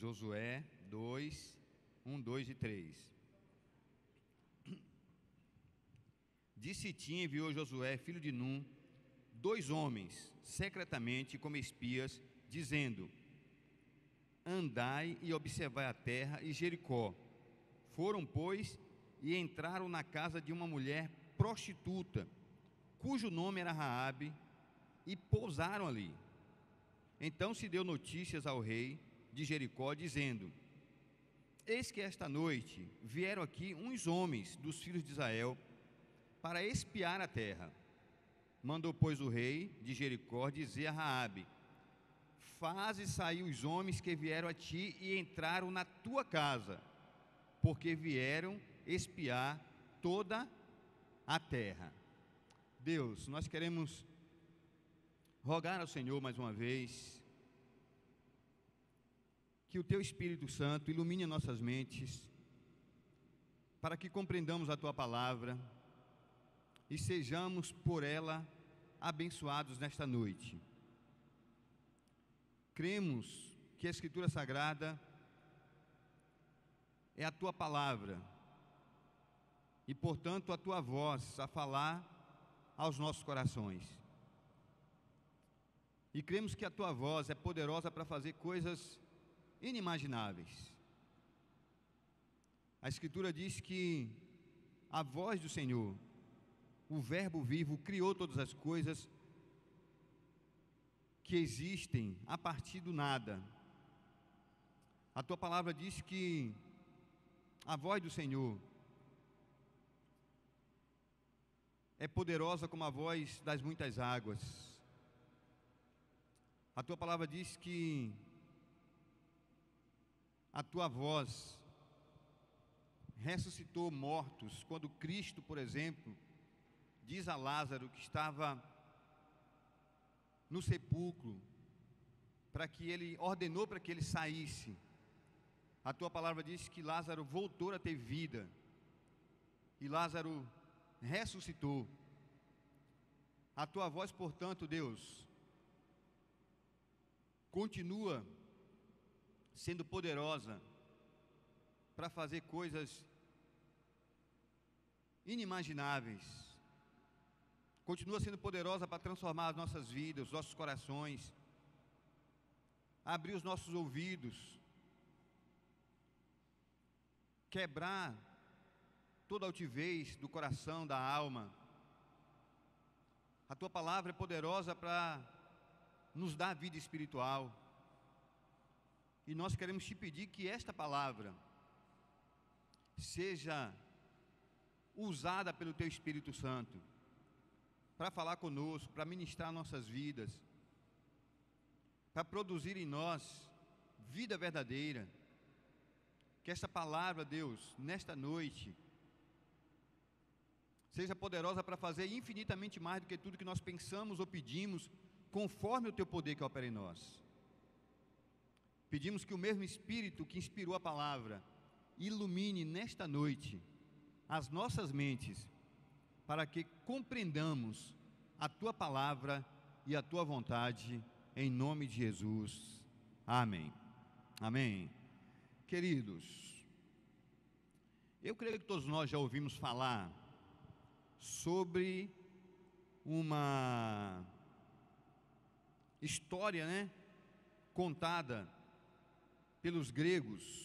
Josué 2, 1, 2 e 3. De Sitim enviou Josué, filho de Num, 2 homens, secretamente como espias, dizendo: andai e observai a terra e Jericó. Foram, pois, e entraram na casa de uma mulher prostituta, cujo nome era Raabe, e pousaram ali. Então se deu notícias ao rei de Jericó, dizendo: eis que esta noite vieram aqui uns homens dos filhos de Israel para espiar a terra. Mandou, pois, o rei de Jericó dizer a Raabe: faze sair os homens que vieram a ti e entraram na tua casa, porque vieram espiar toda a terra. Deus, nós queremos rogar ao Senhor mais uma vez que o Teu Espírito Santo ilumine nossas mentes, para que compreendamos a Tua palavra e sejamos por ela abençoados nesta noite. Cremos que a Escritura Sagrada é a Tua palavra e, portanto, a Tua voz a falar aos nossos corações. E cremos que a Tua voz é poderosa para fazer coisas inimagináveis. A Escritura diz que a voz do Senhor, o Verbo vivo, criou todas as coisas que existem a partir do nada. A Tua palavra diz que a voz do Senhor é poderosa como a voz das muitas águas. A Tua palavra diz que a Tua voz ressuscitou mortos, quando Cristo, por exemplo, diz a Lázaro que estava no sepulcro, ordenou para que ele saísse. A Tua palavra diz que Lázaro voltou a ter vida, e Lázaro ressuscitou. A Tua voz, portanto, Deus, continua sendo poderosa para fazer coisas inimagináveis. Continua sendo poderosa para transformar as nossas vidas, os nossos corações, abrir os nossos ouvidos, quebrar toda a altivez do coração, da alma. A Tua palavra é poderosa para nos dar vida espiritual. E nós queremos Te pedir que esta palavra seja usada pelo Teu Espírito Santo para falar conosco, para ministrar nossas vidas, para produzir em nós vida verdadeira. Que esta palavra, Deus, nesta noite, seja poderosa para fazer infinitamente mais do que tudo que nós pensamos ou pedimos, conforme o Teu poder que opera em nós. Pedimos que o mesmo Espírito que inspirou a palavra ilumine nesta noite as nossas mentes, para que compreendamos a Tua palavra e a Tua vontade, em nome de Jesus. Amém. Amém. Queridos, eu creio que todos nós já ouvimos falar sobre uma história, contada pelos gregos.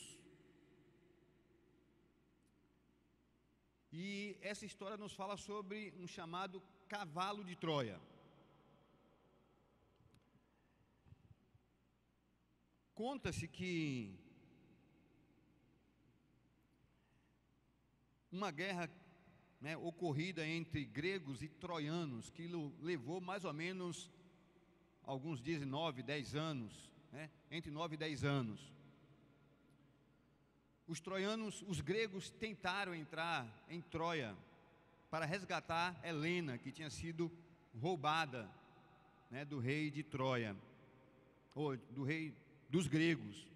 E essa história nos fala sobre um chamado cavalo de Troia. Conta-se que uma guerra ocorrida entre gregos e troianos, que levou mais ou menos, alguns dizem 9, 10 anos, entre 9 e 10 anos. Os gregos tentaram entrar em Troia para resgatar Helena, que tinha sido roubada, do rei de Troia, ou do rei dos gregos.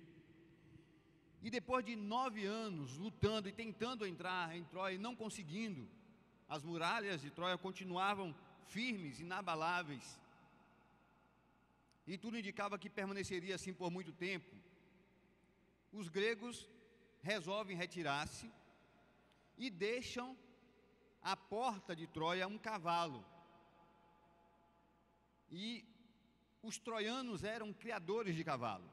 E depois de 9 anos lutando e tentando entrar em Troia e não conseguindo, as muralhas de Troia continuavam firmes, inabaláveis, e tudo indicava que permaneceria assim por muito tempo. os gregos resolvem retirar-se e deixam à porta de Troia um cavalo. E os troianos eram criadores de cavalo.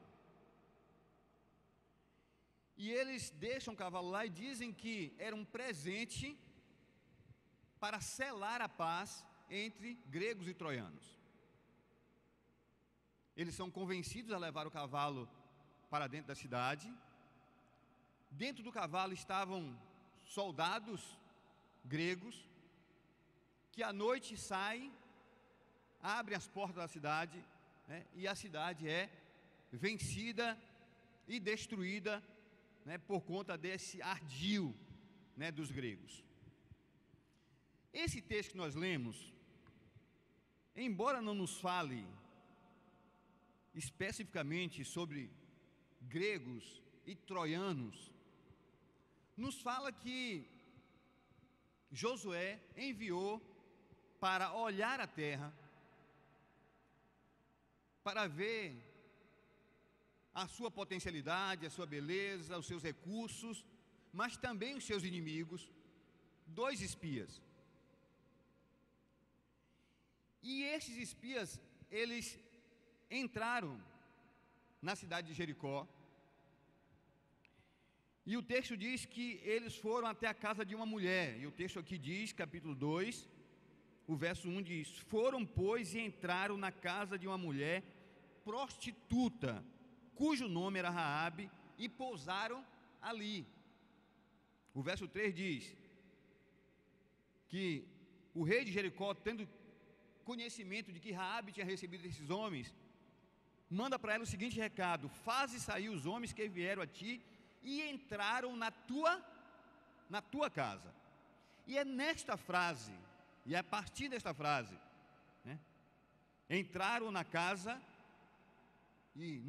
E eles deixam o cavalo lá e dizem que era um presente para selar a paz entre gregos e troianos. Eles são convencidos a levar o cavalo para dentro da cidade. Dentro do cavalo estavam soldados gregos que à noite saem, abrem as portas da cidade, né, e a cidade é vencida e destruída, né, por conta desse ardil, né, dos gregos. Esse texto que nós lemos, embora não nos fale especificamente sobre gregos e troianos, nos fala que Josué enviou para olhar a terra, para ver a sua potencialidade, a sua beleza, os seus recursos, mas também os seus inimigos, 2 espias. E esses espias, eles entraram na cidade de Jericó, e o texto diz que eles foram até a casa de uma mulher, e o texto aqui diz, capítulo 2, o verso 1 diz: foram, pois, e entraram na casa de uma mulher prostituta, cujo nome era Raabe, e pousaram ali. O verso 3 diz que o rei de Jericó, tendo conhecimento de que Raabe tinha recebido esses homens, manda para ela o seguinte recado: faze sair os homens que vieram a ti e entraram na tua casa. E é nesta frase, e é a partir desta frase, né, entraram na casa, e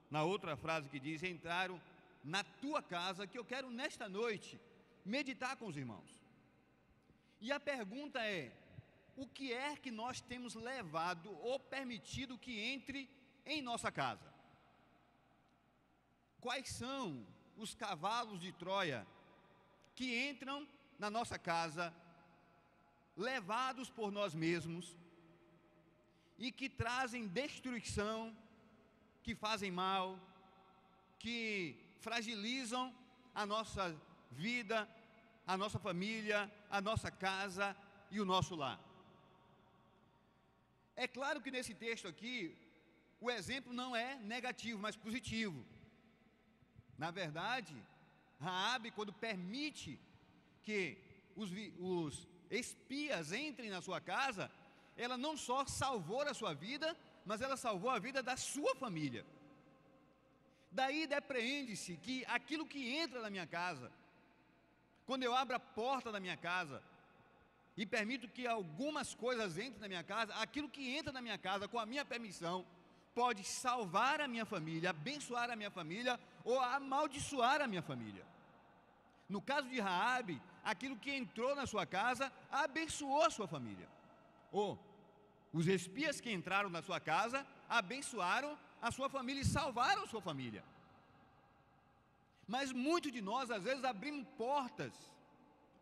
na outra frase que diz entraram na tua casa, que eu quero nesta noite meditar com os irmãos. E a pergunta é: o que é que nós temos levado ou permitido que entre em nossa casa? Quais são os cavalos de Troia que entram na nossa casa, levados por nós mesmos, e que trazem destruição, que fazem mal, que fragilizam a nossa vida, a nossa família, a nossa casa e o nosso lar? É claro que nesse texto aqui, o exemplo não é negativo, mas positivo. Na verdade, Raabe, quando permite que os espias entrem na sua casa, ela não só salvou a sua vida, mas ela salvou a vida da sua família. Daí depreende-se que aquilo que entra na minha casa, quando eu abro a porta da minha casa e permito que algumas coisas entrem na minha casa, aquilo que entra na minha casa com a minha permissão pode salvar a minha família, abençoar a minha família ou amaldiçoar a minha família. No caso de Raabe, aquilo que entrou na sua casa abençoou a sua família. Ou os espias que entraram na sua casa abençoaram a sua família e salvaram a sua família. Mas muitos de nós às vezes abrimos portas,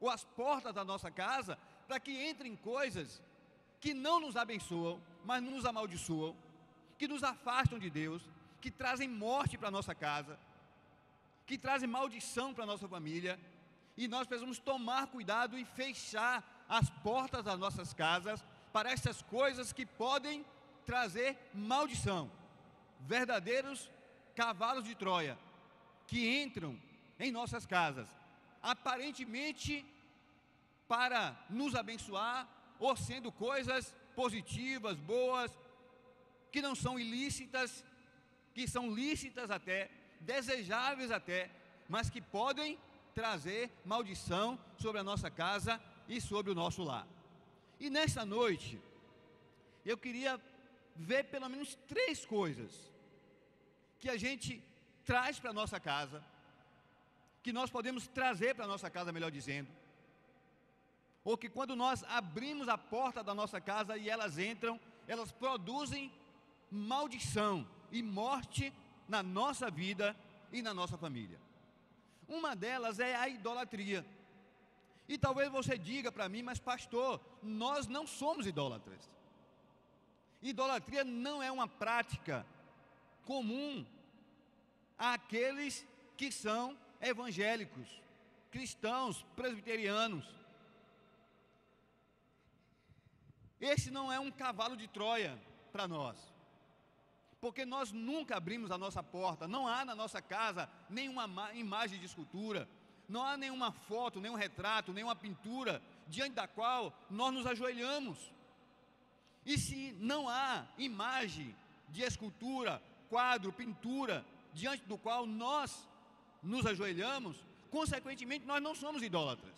ou as portas da nossa casa, para que entrem coisas que não nos abençoam, mas nos amaldiçoam, que nos afastam de Deus, que trazem morte para a nossa casa, que trazem maldição para a nossa família. E nós precisamos tomar cuidado e fechar as portas das nossas casas para essas coisas que podem trazer maldição. Verdadeiros cavalos de Troia que entram em nossas casas, aparentemente para nos abençoar, ou sendo coisas positivas, boas, que não são ilícitas, que são lícitas até, desejáveis até, mas que podem trazer maldição sobre a nossa casa e sobre o nosso lar. E nesta noite, eu queria ver pelo menos 3 coisas que a gente traz para a nossa casa, que nós podemos trazer para a nossa casa, melhor dizendo, ou que quando nós abrimos a porta da nossa casa e elas entram, elas produzem maldição e morte na nossa vida e na nossa família. Uma delas é a idolatria. E talvez você diga para mim, mas pastor, nós não somos idólatras. Idolatria não é uma prática comum àqueles que são evangélicos, cristãos, presbiterianos. Esse não é um cavalo de Troia para nós, porque nós nunca abrimos a nossa porta, não há na nossa casa nenhuma imagem de escultura, não há nenhuma foto, nenhum retrato, nenhuma pintura diante da qual nós nos ajoelhamos. E se não há imagem de escultura, quadro, pintura, diante do qual nós nos ajoelhamos, consequentemente nós não somos idólatras.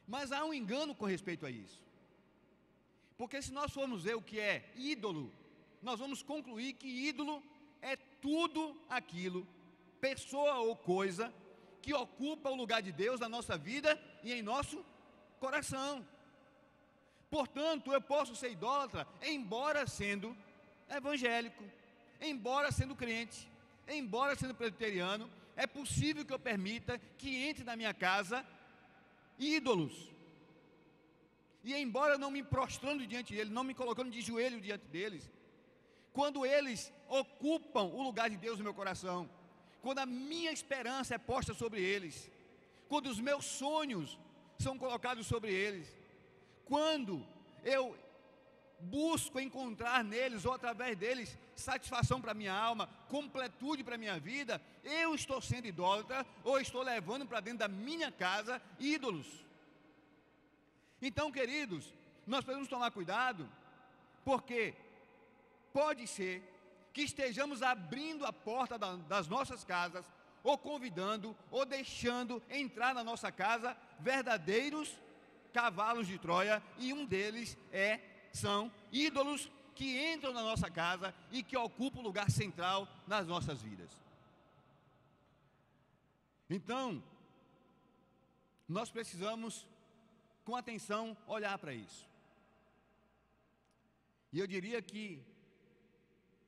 Mas há um engano com respeito a isso. Porque se nós formos ver o que é ídolo, nós vamos concluir que ídolo é tudo aquilo, pessoa ou coisa, que ocupa o lugar de Deus na nossa vida e em nosso coração. Portanto, eu posso ser idólatra, embora sendo evangélico, embora sendo crente, embora sendo presbiteriano. É possível que eu permita que entre na minha casa ídolos. E embora não me prostrando diante deles, não me colocando de joelho diante deles, quando eles ocupam o lugar de Deus no meu coração, quando a minha esperança é posta sobre eles, quando os meus sonhos são colocados sobre eles, quando eu busco encontrar neles ou através deles satisfação para a minha alma, completude para a minha vida, eu estou sendo idólatra ou estou levando para dentro da minha casa ídolos. Então, queridos, nós precisamos tomar cuidado, porque pode ser que estejamos abrindo a porta das nossas casas, ou convidando, ou deixando entrar na nossa casa verdadeiros cavalos de Troia, e um deles são ídolos que entram na nossa casa e que ocupam o lugar central nas nossas vidas. Então, nós precisamos, com atenção, olhar para isso. E eu diria que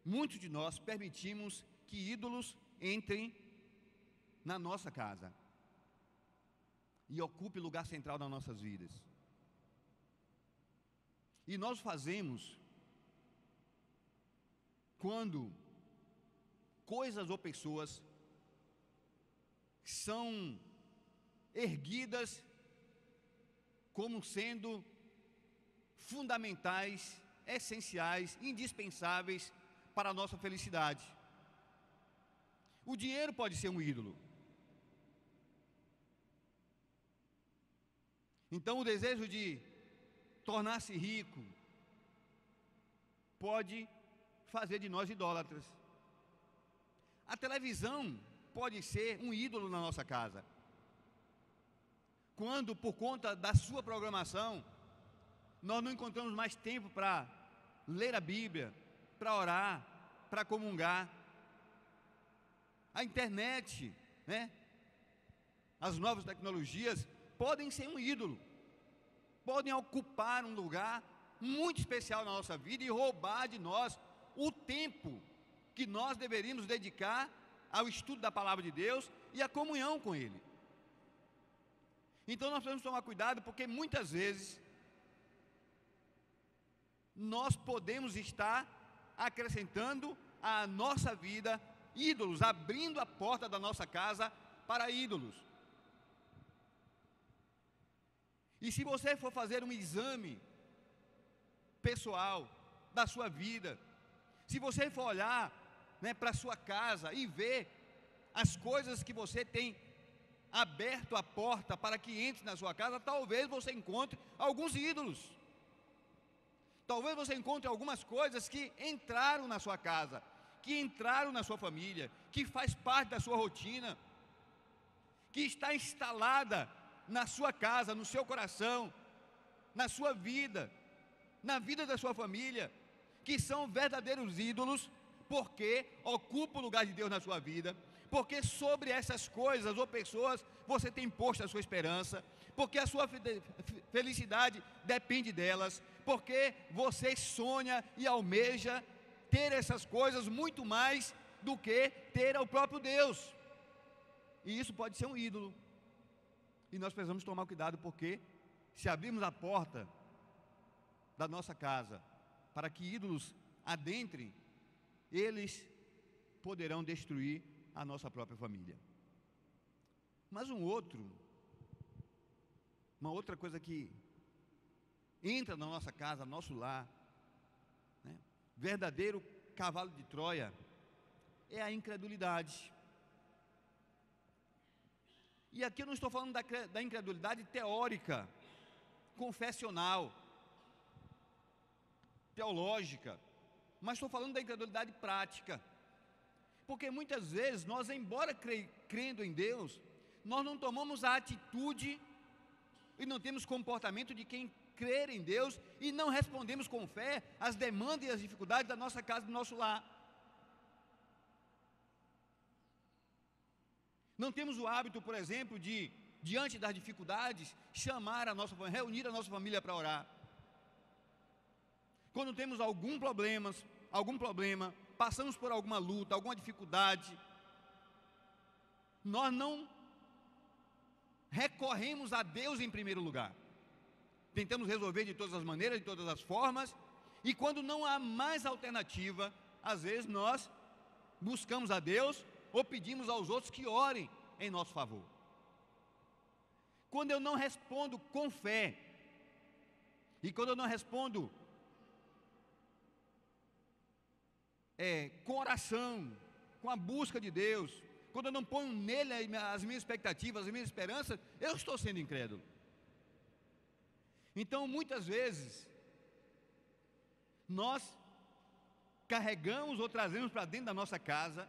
muitos de nós permitimos que ídolos entrem na nossa casa e ocupem o lugar central das nossas vidas. E nós fazemos quando coisas ou pessoas são erguidas como sendo fundamentais, essenciais, indispensáveis para a nossa felicidade. O dinheiro pode ser um ídolo. Então, o desejo de tornar-se rico pode fazer de nós idólatras. A televisão pode ser um ídolo na nossa casa, quando, por conta da sua programação, nós não encontramos mais tempo para ler a Bíblia, para orar, para comungar. A internet, as novas tecnologias podem ser um ídolo, podem ocupar um lugar muito especial na nossa vida e roubar de nós o tempo que nós deveríamos dedicar ao estudo da palavra de Deus e à comunhão com Ele. Então nós precisamos tomar cuidado, porque muitas vezes nós podemos estar acrescentando à nossa vida ídolos, abrindo a porta da nossa casa para ídolos. E se você for fazer um exame pessoal da sua vida, se você for olhar para a sua casa e ver as coisas que você tem aberto a porta para que entre na sua casa, talvez você encontre alguns ídolos. Talvez você encontre algumas coisas que entraram na sua casa, que entraram na sua família, que faz parte da sua rotina, que está instalada na sua casa, no seu coração, na sua vida, na vida da sua família, que são verdadeiros ídolos, porque ocupam o lugar de Deus na sua vida, porque sobre essas coisas ou pessoas você tem posto a sua esperança, porque a sua felicidade depende delas, porque você sonha e almeja ter essas coisas muito mais do que ter ao próprio Deus. E isso pode ser um ídolo. E nós precisamos tomar cuidado, porque se abrirmos a porta da nossa casa para que ídolos adentrem, eles poderão destruir a nossa própria família. Mas uma outra coisa que entra na nossa casa, no nosso lar, né, verdadeiro cavalo de Troia, é a incredulidade. E aqui eu não estou falando da incredulidade teórica, confessional, teológica, mas estou falando da incredulidade prática. Porque muitas vezes nós, embora crendo em Deus, nós não tomamos a atitude e não temos comportamento de quem crer em Deus, e não respondemos com fé às demandas e às dificuldades da nossa casa, do nosso lar. Não temos o hábito, por exemplo, de, diante das dificuldades, chamar a nossa família, reunir a nossa família para orar. Quando temos algum problema, passamos por alguma luta, alguma dificuldade, nós não recorremos a Deus em primeiro lugar. Tentamos resolver de todas as maneiras, de todas as formas, e quando não há mais alternativa, às vezes nós buscamos a Deus ou pedimos aos outros que orem em nosso favor. Quando eu não respondo com fé, e quando eu não respondo com oração, com a busca de Deus, quando eu não ponho nele as minhas expectativas, as minhas esperanças, eu estou sendo incrédulo. Então, muitas vezes, nós carregamos ou trazemos para dentro da nossa casa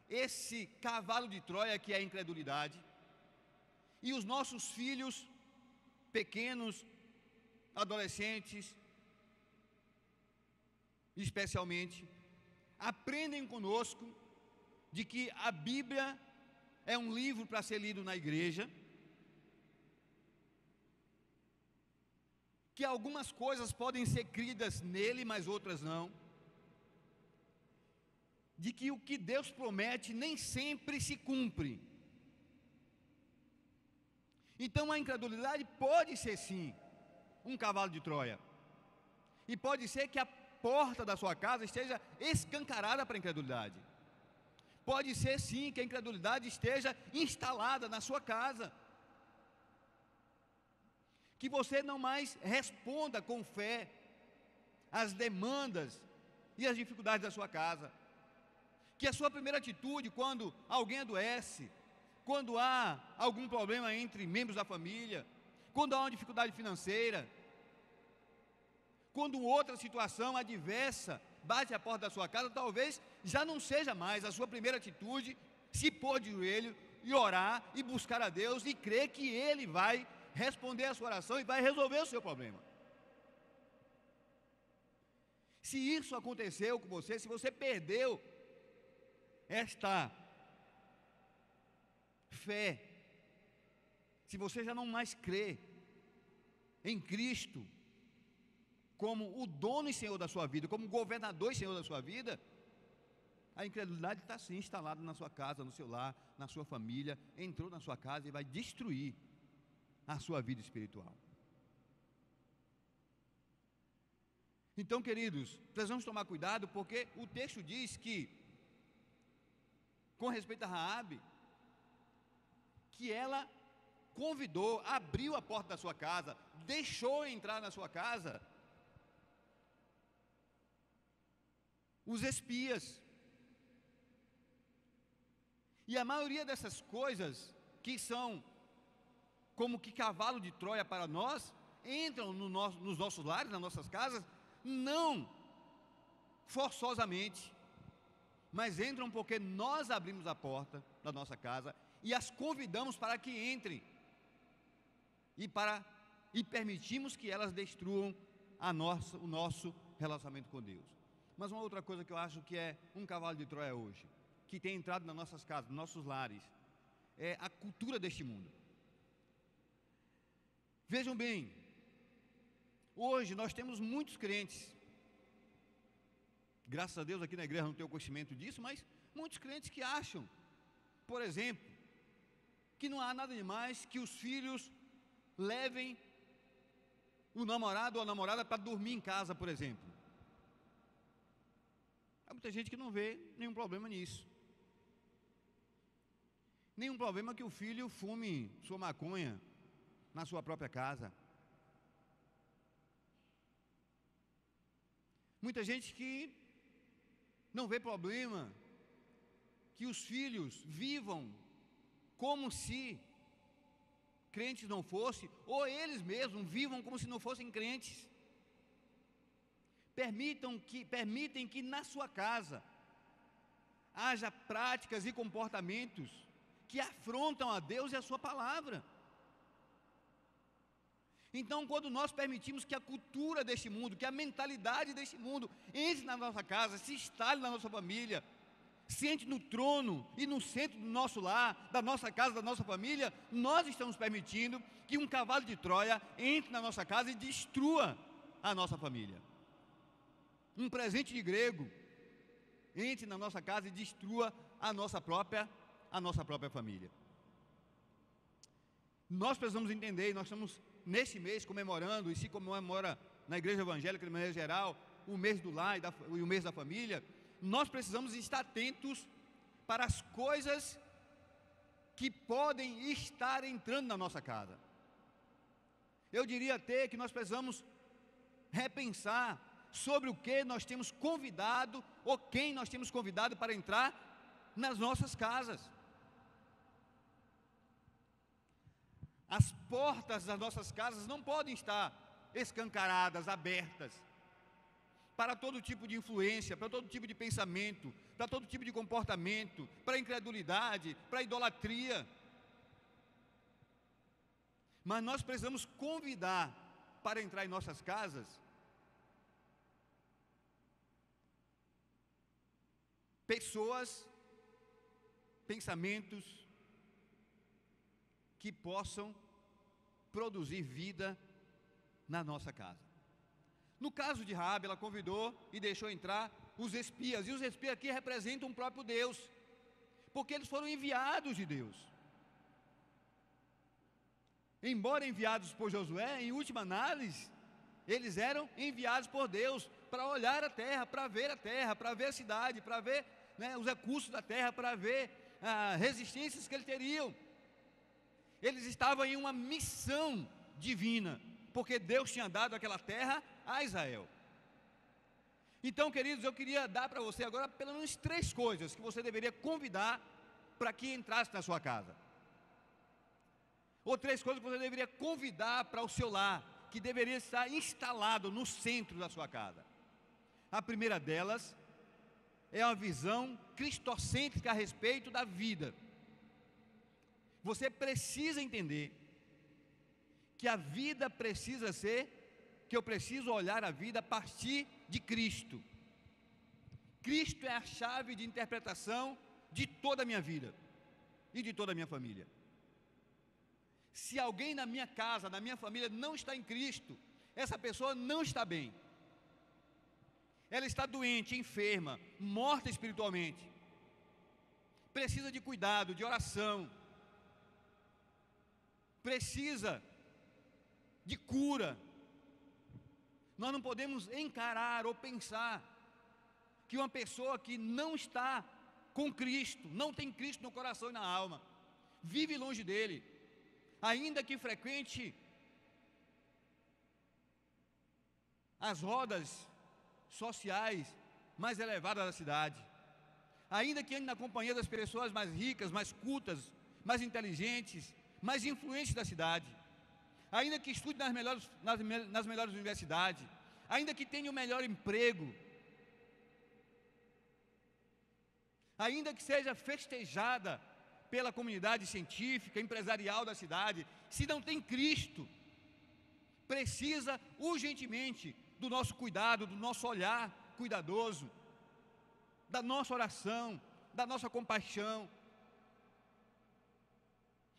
esse cavalo de Troia que é a incredulidade, e os nossos filhos pequenos, adolescentes, especialmente, aprendem conosco de que a Bíblia é um livro para ser lido na igreja, que algumas coisas podem ser cridas nele, mas outras não, de que o que Deus promete nem sempre se cumpre. Então a incredulidade pode ser sim um cavalo de Troia, e pode ser que a porta da sua casa esteja escancarada para a incredulidade. Pode ser sim que a incredulidade esteja instalada na sua casa, que você não mais responda com fé às demandas e às dificuldades da sua casa, que a sua primeira atitude quando alguém adoece, quando há algum problema entre membros da família, quando há uma dificuldade financeira, quando outra situação adversa bate a porta da sua casa, talvez já não seja mais a sua primeira atitude se pôr de joelho e orar e buscar a Deus e crer que Ele vai responder a sua oração e vai resolver o seu problema. Se isso aconteceu com você, se você perdeu esta fé, se você já não mais crê em Cristo como o dono e Senhor da sua vida, como governador e Senhor da sua vida, a incredulidade está sim instalada na sua casa, no seu lar, na sua família, entrou na sua casa e vai destruir a sua vida espiritual. Então, queridos, precisamos tomar cuidado, porque o texto diz que, com respeito a Raabe, que ela convidou, abriu a porta da sua casa, deixou entrar na sua casa os espias. E a maioria dessas coisas que são como que cavalo de Troia para nós, entram nos nossos lares, nas nossas casas, não forçosamente, mas entram porque nós abrimos a porta da nossa casa e as convidamos para que entrem, e permitimos que elas destruam o nosso relacionamento com Deus. Mas uma outra coisa que eu acho que é um cavalo de Troia hoje, que tem entrado nas nossas casas, nos nossos lares, é a cultura deste mundo. Vejam bem, hoje nós temos muitos crentes, Graças a Deus aqui na igreja não tenho conhecimento disso, mas muitos crentes que acham, por exemplo, que não há nada demais que os filhos levem o namorado ou a namorada para dormir em casa, por exemplo. Há muita gente que não vê nenhum problema nisso. Nenhum problema que o filho fume sua maconha na sua própria casa. Muita gente que não vê problema que os filhos vivam como se crentes não fossem, ou eles mesmos vivam como se não fossem crentes. Permitem que na sua casa haja práticas e comportamentos que afrontam a Deus e a sua palavra. Então, quando nós permitimos que a cultura deste mundo, que a mentalidade deste mundo entre na nossa casa, se instale na nossa família, sente no trono e no centro do nosso lar, da nossa casa, da nossa família, nós estamos permitindo que um cavalo de Troia entre na nossa casa e destrua a nossa família. Um presente de grego entre na nossa casa e destrua a nossa própria família. Nós precisamos entender, e nós estamos neste mês comemorando, e se comemora na igreja evangélica de maneira geral, o mês do lar e o mês da família. Nós precisamos estar atentos para as coisas que podem estar entrando na nossa casa. Eu diria até que nós precisamos repensar sobre o que nós temos convidado, ou quem nós temos convidado para entrar nas nossas casas. As portas das nossas casas não podem estar escancaradas, abertas, para todo tipo de influência, para todo tipo de pensamento, para todo tipo de comportamento, para a incredulidade, para a idolatria. Mas nós precisamos convidar para entrar em nossas casas pessoas, pensamentos que possam produzir vida na nossa casa. No caso de Raabe, ela convidou e deixou entrar os espias, e os espias aqui representam o próprio Deus, porque eles foram enviados de Deus. Embora enviados por Josué, em última análise, eles eram enviados por Deus para olhar a terra, para ver a cidade, para ver, os recursos da terra, para ver as resistências que eles teriam. Eles estavam em uma missão divina, porque Deus tinha dado aquela terra a Israel. Então, queridos, eu queria dar para você agora pelo menos 3 coisas que você deveria convidar para que entrasse na sua casa. Ou 3 coisas que você deveria convidar para o seu lar, que deveria estar instalado no centro da sua casa. A primeira delas é uma visão cristocêntrica a respeito da vida. Você precisa entender que a vida precisa ser, que eu preciso olhar a vida a partir de Cristo. Cristo é a chave de interpretação de toda a minha vida e de toda a minha família. Se alguém na minha casa, na minha família não está em Cristo, essa pessoa não está bem. Ela está doente, enferma, morta espiritualmente. Precisa de cuidado, de oração. Precisa de cura. Nós não podemos encarar ou pensar que uma pessoa que não está com Cristo, não tem Cristo no coração e na alma, vive longe dele, ainda que frequente as rodas sociais mais elevadas da cidade, ainda que ande na companhia das pessoas mais ricas, mais cultas, mais inteligentes, mais influentes da cidade, ainda que estude nas melhores universidades, ainda que tenha o melhor emprego, ainda que seja festejada pela comunidade científica, empresarial da cidade, se não tem Cristo, precisa urgentemente do nosso cuidado, do nosso olhar cuidadoso, da nossa oração, da nossa compaixão,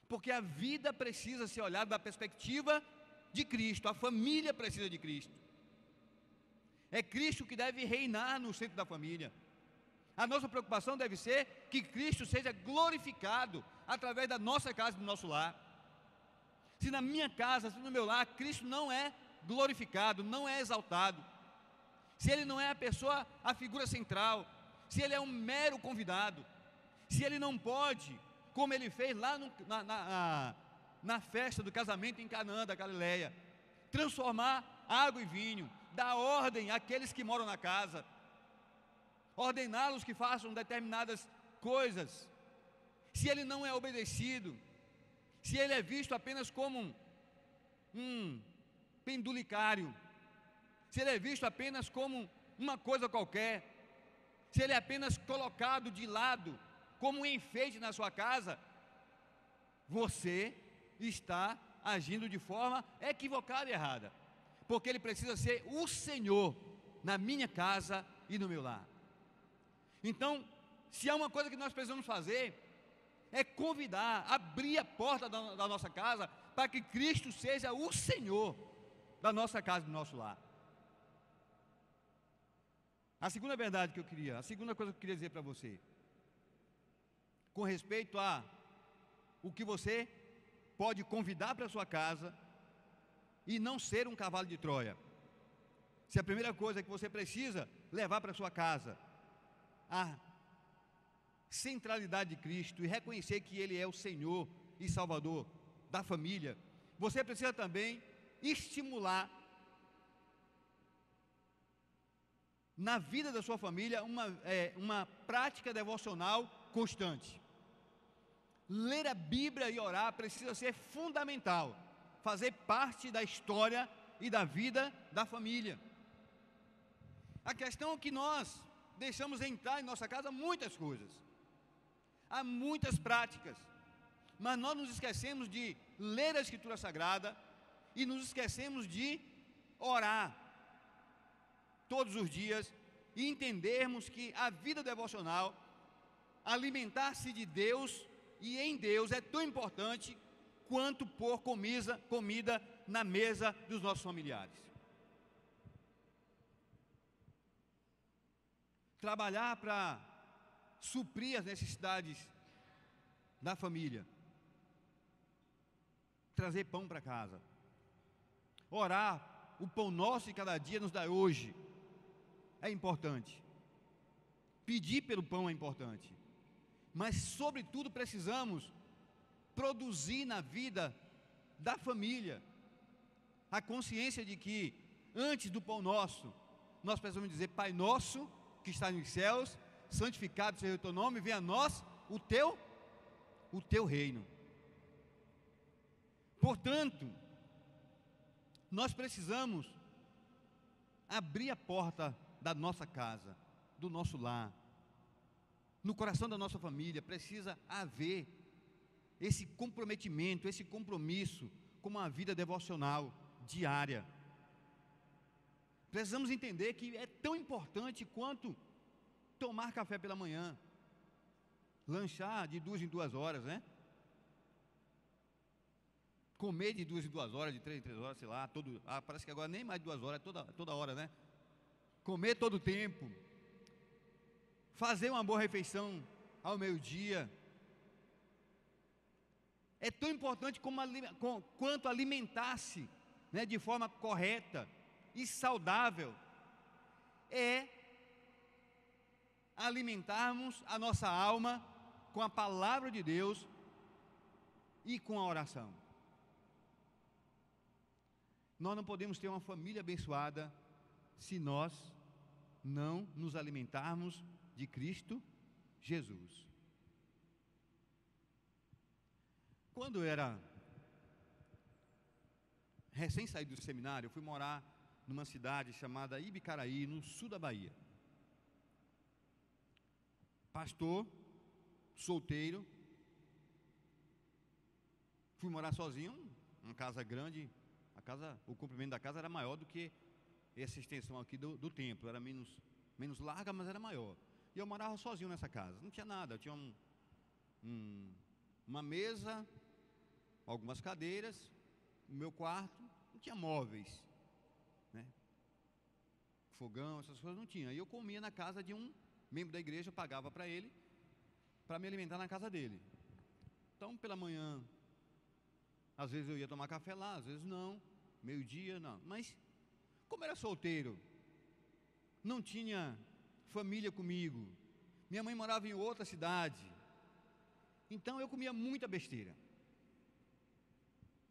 porque a vida precisa ser olhada da perspectiva de Cristo, a família precisa de Cristo. É Cristo que deve reinar no centro da família. A nossa preocupação deve ser que Cristo seja glorificado através da nossa casa e do nosso lar. Se na minha casa, se no meu lar, Cristo não é glorificado, não é exaltado, se Ele não é a pessoa, a figura central, se Ele é um mero convidado, se Ele não pode, como Ele fez lá na festa do casamento em Canaã da Galileia, transformar água em vinho, dar ordem àqueles que moram na casa, ordená-los que façam determinadas coisas, se Ele não é obedecido, se Ele é visto apenas como um pendulicário, se Ele é visto apenas como uma coisa qualquer, se Ele é apenas colocado de lado como um enfeite na sua casa, você está agindo de forma equivocada e errada, porque Ele precisa ser o Senhor na minha casa e no meu lar. Então, se há uma coisa que nós precisamos fazer, é convidar, abrir a porta da nossa casa, para que Cristo seja o Senhor da nossa casa e do nosso lar. A segunda verdade que eu queria, a segunda coisa que eu queria dizer para você, com respeito a o que você pode convidar para a sua casa e não ser um cavalo de Troia. Se a primeira coisa que você precisa levar para a sua casa, a centralidade de Cristo e reconhecer que Ele é o Senhor e Salvador da família, você precisa também estimular na vida da sua família uma prática devocional constante. Ler a Bíblia e orar precisa ser fundamental, fazer parte da história e da vida da família. A questão é que nós deixamos entrar em nossa casa muitas coisas, há muitas práticas, mas nós nos esquecemos de ler a Escritura Sagrada e nos esquecemos de orar todos os dias e entendermos que a vida devocional, alimentar-se de Deus e em Deus, é tão importante quanto pôr comida na mesa dos nossos familiares. Trabalhar para suprir as necessidades da família, trazer pão para casa, orar, o pão nosso de cada dia nos dá hoje, é importante. Pedir pelo pão é importante, mas sobretudo precisamos produzir na vida da família a consciência de que antes do pão nosso, nós precisamos dizer: Pai nosso que está nos céus, santificado seja o teu nome, venha a nós o teu reino. Portanto, nós precisamos abrir a porta da nossa casa, do nosso lar, no coração da nossa família. Precisa haver esse comprometimento, esse compromisso com uma vida devocional diária. Precisamos entender que é tão importante quanto tomar café pela manhã, lanchar de 2 em 2 horas, né? Comer de 2 em 2 horas, de 3 em 3 horas, sei lá, parece que agora nem mais de 2 horas, é toda hora, né? Comer todo o tempo, fazer uma boa refeição ao meio-dia, é tão importante quanto alimentar-se, né, de forma correta e saudável, é alimentarmos a nossa alma com a palavra de Deus e com a oração. Nós não podemos ter uma família abençoada se nós não nos alimentarmos de Cristo Jesus. Quando eu era recém-saído do seminário, eu fui morar numa cidade chamada Ibicaraí, no sul da Bahia. Pastor, solteiro, fui morar sozinho, uma casa grande, o comprimento da casa era maior do que essa extensão aqui do templo, era menos larga, mas era maior. E eu morava sozinho nessa casa, não tinha nada, eu tinha uma mesa, algumas cadeiras, no meu quarto, não tinha móveis, né? fogão, essas coisas não tinha. E eu comia na casa de um membro da igreja, eu pagava para ele, para me alimentar na casa dele. Então, pela manhã, às vezes eu ia tomar café lá, às vezes não, meio-dia não. Mas, como era solteiro, não tinha família comigo, minha mãe morava em outra cidade, então eu comia muita besteira.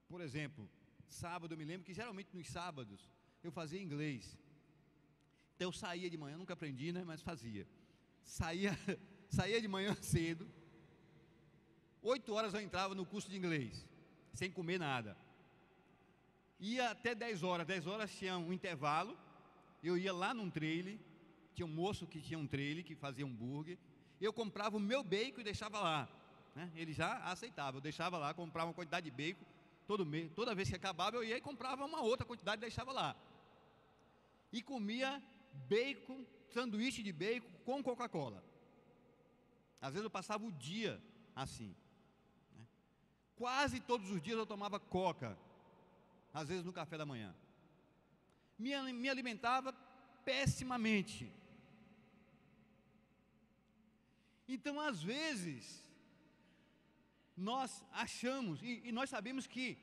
Por exemplo, sábado eu me lembro que geralmente nos sábados eu fazia inglês. Então eu saía de manhã, nunca aprendi, né, mas fazia. Saía de manhã cedo, 8 horas eu entrava no curso de inglês, sem comer nada. Ia até 10 horas, 10 horas tinha um intervalo, eu ia lá num trailer, tinha um moço que tinha um trailer, que fazia hambúrguer, eu comprava o meu bacon e deixava lá, né? Ele já aceitava, eu deixava lá, comprava uma quantidade de bacon, todo mês, toda vez que acabava eu ia e comprava uma outra quantidade e deixava lá. E comia bacon, sanduíche de bacon com Coca-Cola. Às vezes eu passava o dia assim, né? Quase todos os dias eu tomava Coca, às vezes no café da manhã. Me alimentava pessimamente. Então, às vezes, nós achamos, e nós sabemos que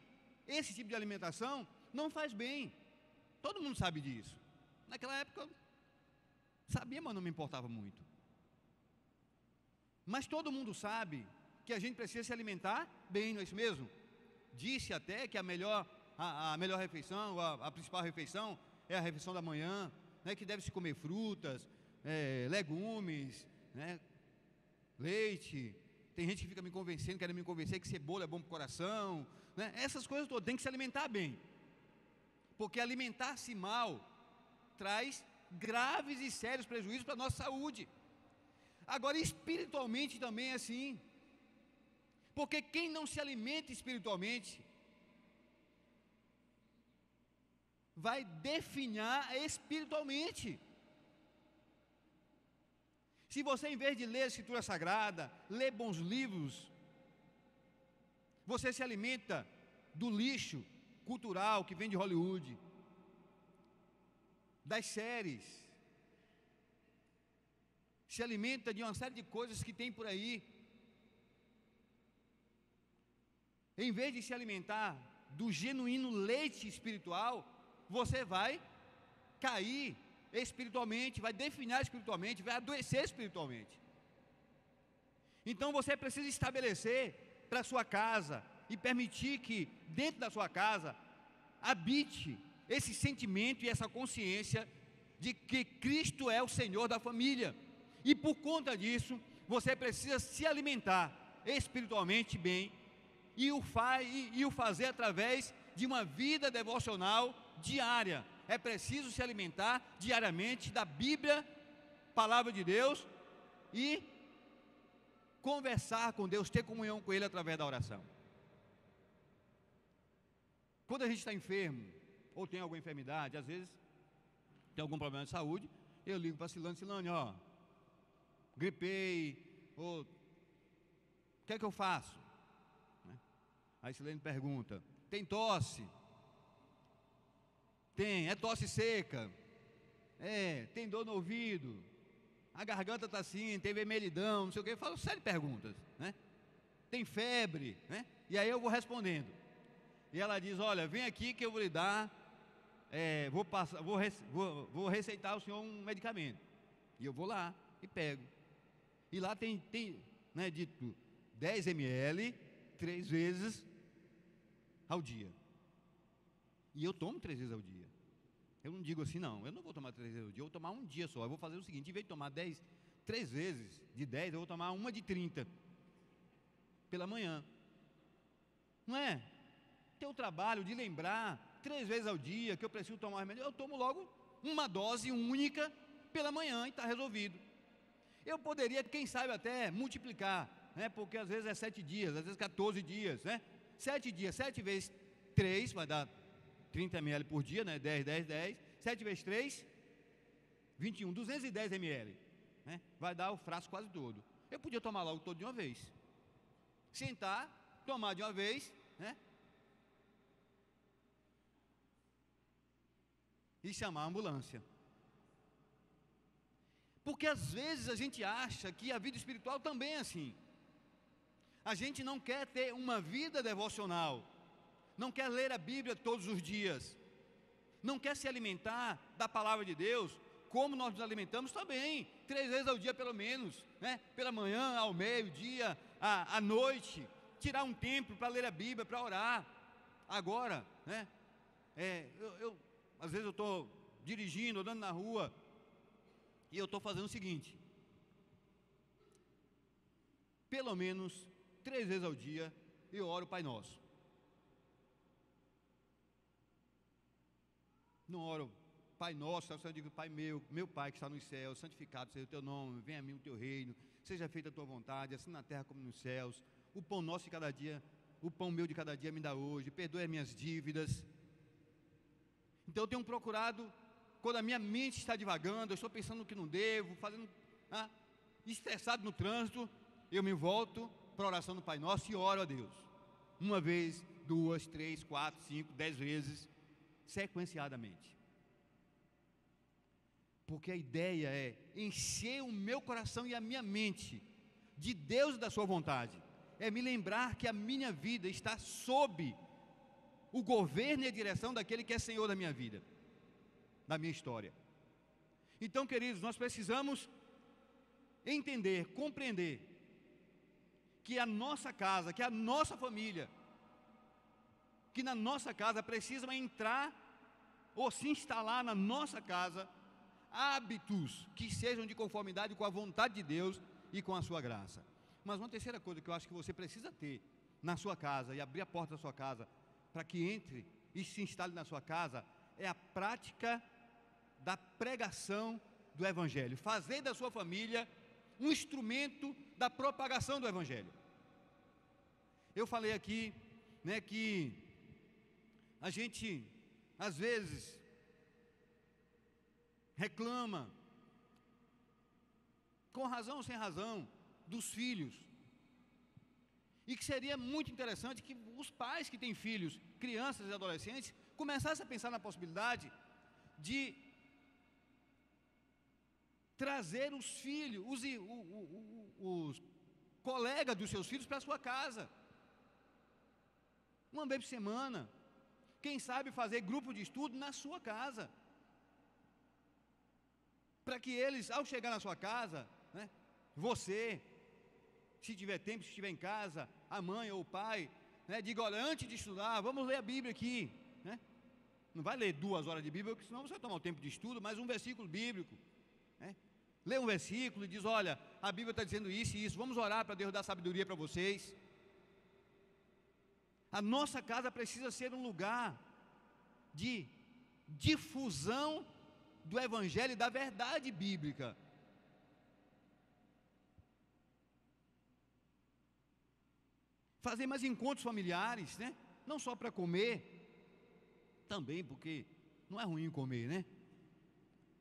esse tipo de alimentação não faz bem. Todo mundo sabe disso. Naquela época eu sabia, mas não me importava muito. Mas todo mundo sabe que a gente precisa se alimentar bem, não é isso mesmo? Disse até que a melhor refeição, a principal refeição é a refeição da manhã, né, que deve-se comer frutas, legumes, né, leite. Tem gente que fica me convencendo, querendo me convencer que cebola é bom para o coração, né? Essas coisas todas, tem que se alimentar bem, porque alimentar-se mal traz graves e sérios prejuízos para a nossa saúde. Agora, espiritualmente também é assim, porque quem não se alimenta espiritualmente vai definhar espiritualmente. Se você, em vez de ler a Escritura Sagrada, ler bons livros, você se alimenta do lixo cultural que vem de Hollywood, das séries, se alimenta de uma série de coisas que tem por aí, em vez de se alimentar do genuíno leite espiritual, você vai cair espiritualmente, vai definhar espiritualmente, vai adoecer espiritualmente. Então você precisa estabelecer para a sua casa e permitir que dentro da sua casa habite esse sentimento e essa consciência de que Cristo é o Senhor da família. E por conta disso, você precisa se alimentar espiritualmente bem e o fazer através de uma vida devocional diária. É preciso se alimentar diariamente da Bíblia, Palavra de Deus, e conversar com Deus, ter comunhão com Ele através da oração. Quando a gente está enfermo, ou tem alguma enfermidade, às vezes tem algum problema de saúde, eu ligo para Silane, ó, gripei, ou o que é que eu faço? Aí Silane pergunta, tem tosse? Tem, é tosse seca, tem dor no ouvido, a garganta está assim, tem vermelhidão, não sei o que, eu falo sério perguntas, né? Tem febre, né? E aí eu vou respondendo, e ela diz, olha, vem aqui que eu vou lhe dar, vou receitar ao senhor um medicamento, e eu vou lá e pego, e lá tem né, dito 10 ml, 3 vezes ao dia, e eu tomo 3 vezes ao dia. Eu não digo assim, não, eu não vou tomar 3 vezes ao dia, eu vou tomar um dia só. Eu vou fazer o seguinte, em vez de tomar 3 vezes de 10, eu vou tomar uma de 30 pela manhã. Não é? Tem o trabalho de lembrar 3 vezes ao dia que eu preciso tomar remédio, eu tomo logo uma dose única pela manhã e está resolvido. Eu poderia, quem sabe, até multiplicar, né? Porque às vezes é 7 dias, às vezes 14 dias, né? 7 dias, 7 vezes 3 vai dar 30 ml por dia, né? 10, 10, 10, 7 vezes 3, 21, 210 ml, né? Vai dar o frasco quase todo. Eu podia tomar logo todo de uma vez, sentar, tomar de uma vez, né? E chamar a ambulância. Porque às vezes a gente acha que a vida espiritual também é assim. A gente não quer ter uma vida devocional, não quer ler a Bíblia todos os dias, não quer se alimentar da palavra de Deus, como nós nos alimentamos também, 3 vezes ao dia pelo menos, né? Pela manhã, ao meio-dia, à noite, tirar um tempo para ler a Bíblia, para orar. Agora, né? Às vezes eu estou dirigindo, andando na rua, e eu estou fazendo o seguinte: pelo menos 3 vezes ao dia eu oro o Pai Nosso. Não oro Pai Nosso, eu digo Pai meu Pai que está nos céus, santificado seja o teu nome, venha a mim o teu reino, seja feita a tua vontade, assim na terra como nos céus. O pão nosso de cada dia, o pão meu de cada dia me dá hoje, perdoe as minhas dívidas. Então eu tenho procurado, quando a minha mente está divagando, eu estou pensando no que não devo, estressado no trânsito, eu me volto para a oração do Pai Nosso e oro a Deus. 1 vez, 2, 3, 4, 5, 10 vezes, sequenciadamente. Porque a ideia é encher o meu coração e a minha mente de Deus e da sua vontade. É me lembrar que a minha vida está sob o governo e a direção daquele que é Senhor da minha vida, da minha história. Então, queridos, nós precisamos entender, compreender que a nossa casa, que a nossa família, que na nossa casa precisam entrar ou se instalar na nossa casa hábitos que sejam de conformidade com a vontade de Deus e com a sua graça. Mas uma terceira coisa que eu acho que você precisa ter na sua casa e abrir a porta da sua casa para que entre e se instale na sua casa é a prática da pregação do Evangelho. Fazer da sua família um instrumento da propagação do Evangelho. Eu falei aqui, né, que a gente às vezes reclama, com razão ou sem razão, dos filhos. E que seria muito interessante que os pais que têm filhos, crianças e adolescentes, começassem a pensar na possibilidade de trazer os filhos, os colegas dos seus filhos para a sua casa. 1 vez por semana. Quem sabe fazer grupo de estudo na sua casa. Para que eles, ao chegar na sua casa, né, você, se tiver tempo, se estiver em casa, a mãe ou o pai, né, diga: olha, antes de estudar, vamos ler a Bíblia aqui, né? Não vai ler 2 horas de Bíblia, porque senão você vai tomar o tempo de estudo, mas um versículo bíblico, né? Lê um versículo e diz: olha, a Bíblia está dizendo isso e isso, vamos orar para Deus dar sabedoria para vocês. A nossa casa precisa ser um lugar de difusão do Evangelho e da verdade bíblica. Fazer mais encontros familiares, né? Não só para comer, também porque não é ruim comer, né?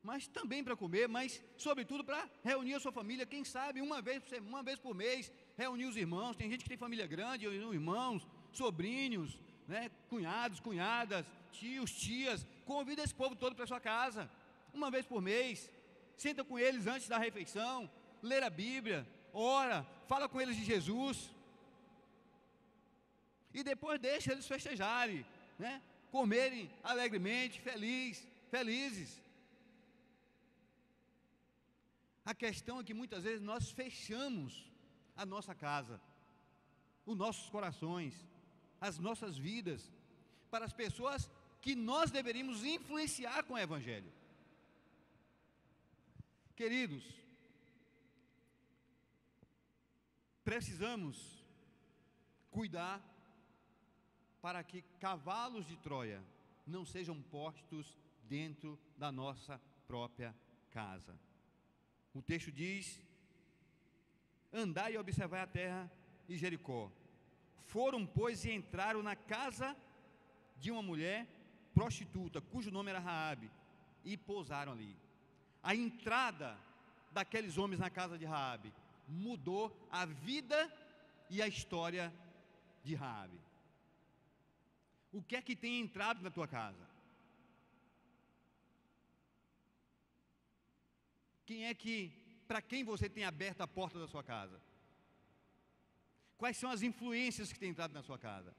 Mas também para comer, mas sobretudo para reunir a sua família. Quem sabe uma vez por mês, reunir os irmãos. Tem gente que tem família grande, irmãos, sobrinhos, né? Cunhados, cunhadas, tios, tias. Convida esse povo todo para sua casa, 1 vez por mês. Senta com eles antes da refeição, lê a Bíblia, ora, fala com eles de Jesus. E depois deixa eles festejarem, né? Comerem alegremente, felizes. A questão é que muitas vezes nós fechamos a nossa casa, os nossos corações, as nossas vidas, para as pessoas que nós deveríamos influenciar com o Evangelho. Queridos, precisamos cuidar para que cavalos de Troia não sejam postos dentro da nossa própria casa. O texto diz: andai e observai a terra e Jericó. Foram, pois, e entraram na casa de uma mulher prostituta, cujo nome era Raabe, e pousaram ali. A entrada daqueles homens na casa de Raabe mudou a vida e a história de Raabe. O que é que tem entrado na tua casa? Quem é que para quem você tem aberto a porta da sua casa? Quais são as influências que têm entrado na sua casa?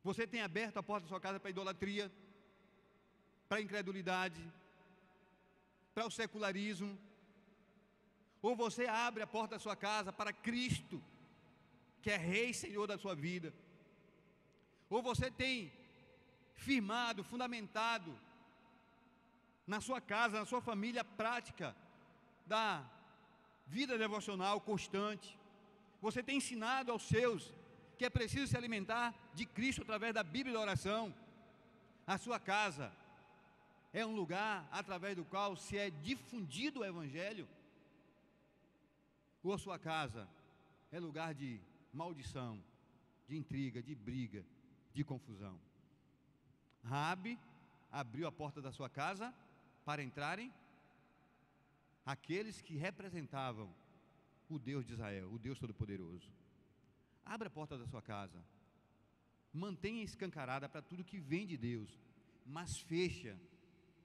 Você tem aberto a porta da sua casa para a idolatria, para a incredulidade, para o secularismo? Ou você abre a porta da sua casa para Cristo, que é Rei e Senhor da sua vida? Ou você tem firmado, fundamentado na sua casa, na sua família, a prática da vida devocional constante? Você tem ensinado aos seus que é preciso se alimentar de Cristo através da Bíblia e da oração? A sua casa é um lugar através do qual se é difundido o Evangelho? Ou a sua casa é lugar de maldição, de intriga, de briga, de confusão? Raabe abriu a porta da sua casa para entrarem aqueles que representavam o Deus de Israel, o Deus Todo-Poderoso. Abra a porta da sua casa, mantenha escancarada para tudo que vem de Deus, mas fecha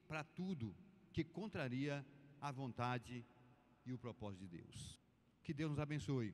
para tudo que contraria a vontade e o propósito de Deus. Que Deus nos abençoe.